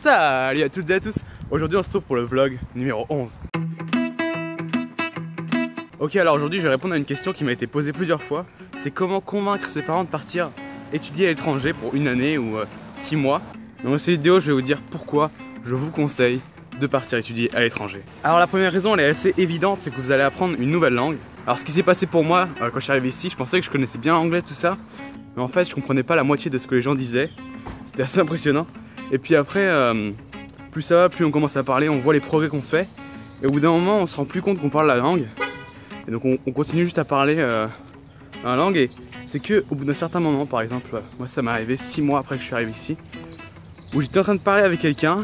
Salut à toutes et à tous. Aujourd'hui on se retrouve pour le vlog numéro 11. Ok, alors aujourd'hui je vais répondre à une question qui m'a été posée plusieurs fois. C'est comment convaincre ses parents de partir étudier à l'étranger pour une année ou 6 mois. Dans cette vidéo je vais vous dire pourquoi je vous conseille de partir étudier à l'étranger. Alors la première raison elle est assez évidente, c'est que vous allez apprendre une nouvelle langue. Alors ce qui s'est passé pour moi quand je suis arrivé ici, je pensais que je connaissais bien l'anglais tout ça, mais en fait je comprenais pas la moitié de ce que les gens disaient. C'était assez impressionnant. Et puis après, plus ça va, plus on commence à parler, on voit les progrès qu'on fait. Et au bout d'un moment, on se rend plus compte qu'on parle la langue. Et donc on continue juste à parler la langue. Et c'est que au bout d'un certain moment, par exemple, moi ça m'est arrivé 6 mois après que je suis arrivé ici, où j'étais en train de parler avec quelqu'un.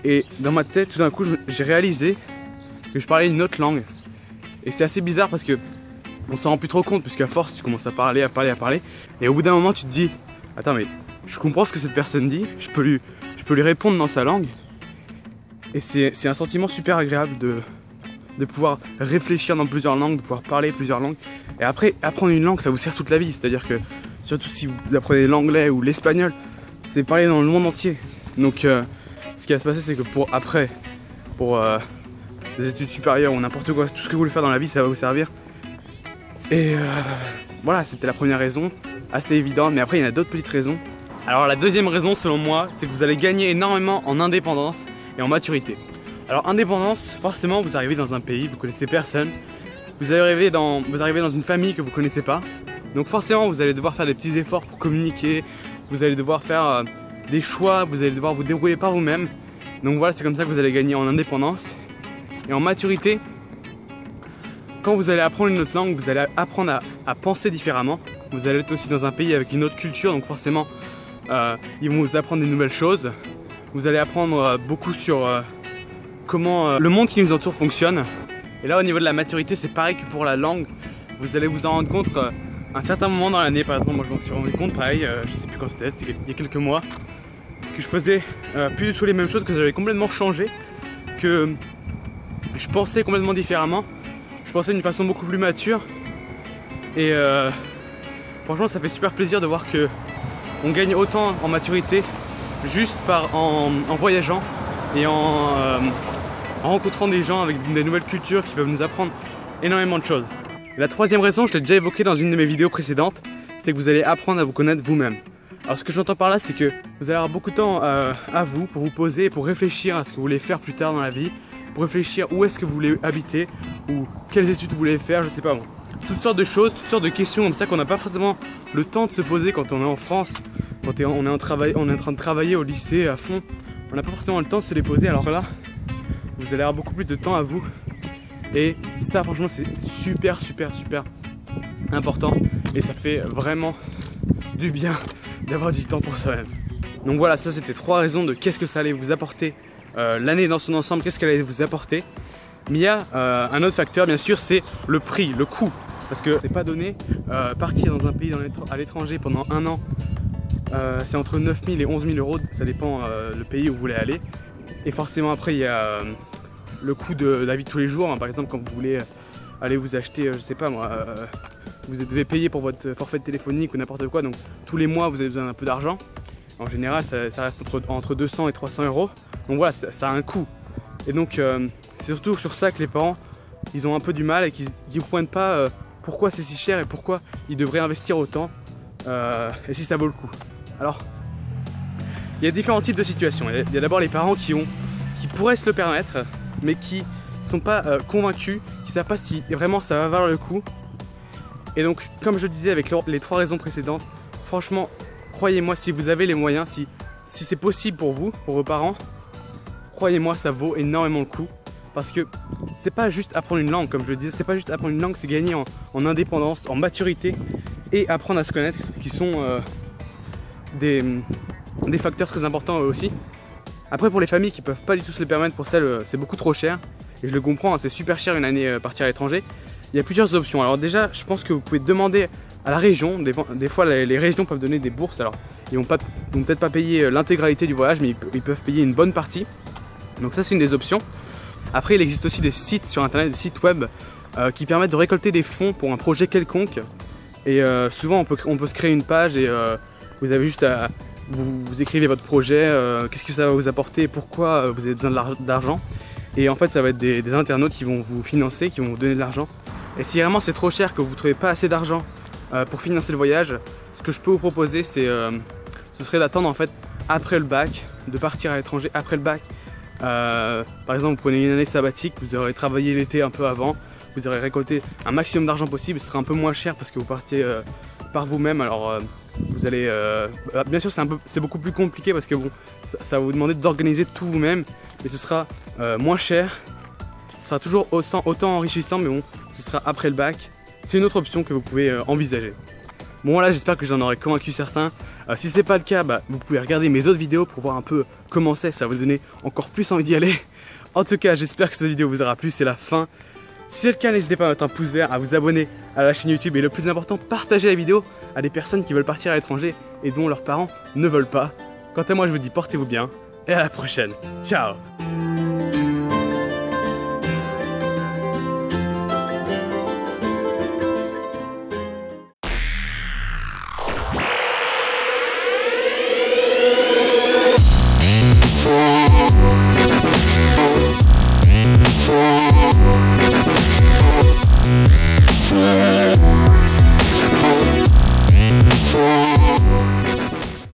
Et dans ma tête, tout d'un coup, j'ai réalisé que je parlais une autre langue. Et c'est assez bizarre parce que on s'en rend plus trop compte, puisqu'à force, tu commences à parler. Et au bout d'un moment, tu te dis, attends, mais je comprends ce que cette personne dit, je peux lui répondre dans sa langue. Et c'est un sentiment super agréable de pouvoir réfléchir dans plusieurs langues, de pouvoir parler plusieurs langues. Et après, apprendre une langue, ça vous sert toute la vie. C'est-à-dire que, surtout si vous apprenez l'anglais ou l'espagnol, c'est parler dans le monde entier. Donc, ce qui va se passer, c'est que pour des études supérieures ou n'importe quoi, tout ce que vous voulez faire dans la vie, ça va vous servir. Et voilà, c'était la première raison, assez évidente. Mais après, il y en a d'autres petites raisons. Alors la deuxième raison selon moi, c'est que vous allez gagner énormément en indépendance et en maturité. Alors indépendance, forcément vous arrivez dans un pays, vous connaissez personne, vous arrivez dans une famille que vous connaissez pas, donc forcément vous allez devoir faire des petits efforts pour communiquer, vous allez devoir faire des choix, vous allez devoir vous débrouiller par vous-même. Donc voilà, c'est comme ça que vous allez gagner en indépendance. Et en maturité, quand vous allez apprendre une autre langue, vous allez apprendre à penser différemment. Vous allez être aussi dans un pays avec une autre culture, donc forcément ils vont vous apprendre des nouvelles choses. Vous allez apprendre beaucoup sur comment le monde qui nous entoure fonctionne. Et là au niveau de la maturité, c'est pareil que pour la langue. Vous allez vous en rendre compte à un certain moment dans l'année. Par exemple, moi je m'en suis rendu compte, pareil, je sais plus quand c'était il y a quelques mois, que je faisais plus du tout les mêmes choses, que j'avais complètement changé, que je pensais complètement différemment. Je pensais d'une façon beaucoup plus mature. Et franchement ça fait super plaisir de voir que on gagne autant en maturité juste en voyageant et en rencontrant des gens avec des nouvelles cultures qui peuvent nous apprendre énormément de choses. Et la troisième raison, je l'ai déjà évoqué dans une de mes vidéos précédentes, c'est que vous allez apprendre à vous connaître vous-même. Alors ce que j'entends par là, c'est que vous allez avoir beaucoup de temps à vous pour vous poser et pour réfléchir à ce que vous voulez faire plus tard dans la vie, pour réfléchir où est-ce que vous voulez habiter ou quelles études vous voulez faire, je sais pas moi. Toutes sortes de choses, toutes sortes de questions comme ça qu'on n'a pas forcément le temps de se poser quand on est en France, quand on est en train de travailler au lycée à fond. On n'a pas forcément le temps de se les poser, alors là, vous allez avoir beaucoup plus de temps à vous. Et ça, franchement, c'est super important. Et ça fait vraiment du bien d'avoir du temps pour soi-même. Donc voilà, ça c'était 3 raisons de qu'est-ce que ça allait vous apporter l'année dans son ensemble, qu'est-ce qu'elle allait vous apporter. Mais il y a un autre facteur, bien sûr, c'est le prix, le coût. Parce que c'est pas donné, partir dans un pays à l'étranger pendant un an, c'est entre 9 000 et 11 000 euros, ça dépend le pays où vous voulez aller. Et forcément après il y a le coût de la vie de tous les jours, hein. Par exemple quand vous voulez aller vous acheter, je sais pas moi, vous devez payer pour votre forfait téléphonique ou n'importe quoi, donc tous les mois vous avez besoin d'un peu d'argent. En général ça reste entre 200 et 300 euros, donc voilà, ça a un coût. Et donc c'est surtout sur ça que les parents ils ont un peu du mal et qu'ils ne comprennent pas pourquoi c'est si cher et pourquoi ils devraient investir autant et si ça vaut le coup. Alors il y a différents types de situations. Il y a d'abord les parents qui pourraient se le permettre mais qui sont pas convaincus, qui savent pas si vraiment ça va valoir le coup. Et donc comme je disais avec les 3 raisons précédentes, franchement croyez-moi, si vous avez les moyens, si c'est possible pour vous, pour vos parents, croyez-moi ça vaut énormément le coup. Parce que c'est pas juste apprendre une langue, comme je le disais, c'est pas juste apprendre une langue, c'est gagner en indépendance, en maturité et apprendre à se connaître, qui sont des facteurs très importants eux aussi. Après pour les familles qui peuvent pas du tout se le permettre, pour ça c'est beaucoup trop cher. Et je le comprends, hein, c'est super cher une année partir à l'étranger. Il y a plusieurs options. Alors déjà, je pense que vous pouvez demander à la région, des fois les régions peuvent donner des bourses. Alors ils vont peut-être pas payer l'intégralité du voyage, mais ils peuvent payer une bonne partie. Donc ça c'est une des options. Après il existe aussi des sites sur internet, des sites web qui permettent de récolter des fonds pour un projet quelconque. Et souvent on peut se créer une page et vous avez juste à vous écrivez votre projet, qu'est-ce que ça va vous apporter, pourquoi vous avez besoin d'argent. Et en fait ça va être des internautes qui vont vous financer, qui vont vous donner de l'argent. Et si vraiment c'est trop cher, que vous ne trouvez pas assez d'argent pour financer le voyage, ce que je peux vous proposer ce serait d'attendre en fait après le bac, de partir à l'étranger après le bac. Par exemple vous prenez une année sabbatique, vous aurez travaillé l'été un peu avant, vous aurez récolté un maximum d'argent possible, ce sera un peu moins cher parce que vous partez par vous-même. Alors vous allez, bien sûr c'est beaucoup plus compliqué parce que bon, ça va vous demander d'organiser tout vous-même, mais ce sera moins cher, ce sera toujours autant enrichissant, mais bon, ce sera après le bac. C'est une autre option que vous pouvez envisager. Bon voilà, j'espère que j'en aurai convaincu certains. Si ce n'est pas le cas, vous pouvez regarder mes autres vidéos pour voir un peu comment c'est, ça va vous donner encore plus envie d'y aller. En tout cas, j'espère que cette vidéo vous aura plu, c'est la fin. Si c'est le cas, n'hésitez pas à mettre un pouce vert, à vous abonner à la chaîne YouTube et le plus important, partagez la vidéo à des personnes qui veulent partir à l'étranger et dont leurs parents ne veulent pas. Quant à moi, je vous dis portez-vous bien et à la prochaine. Ciao!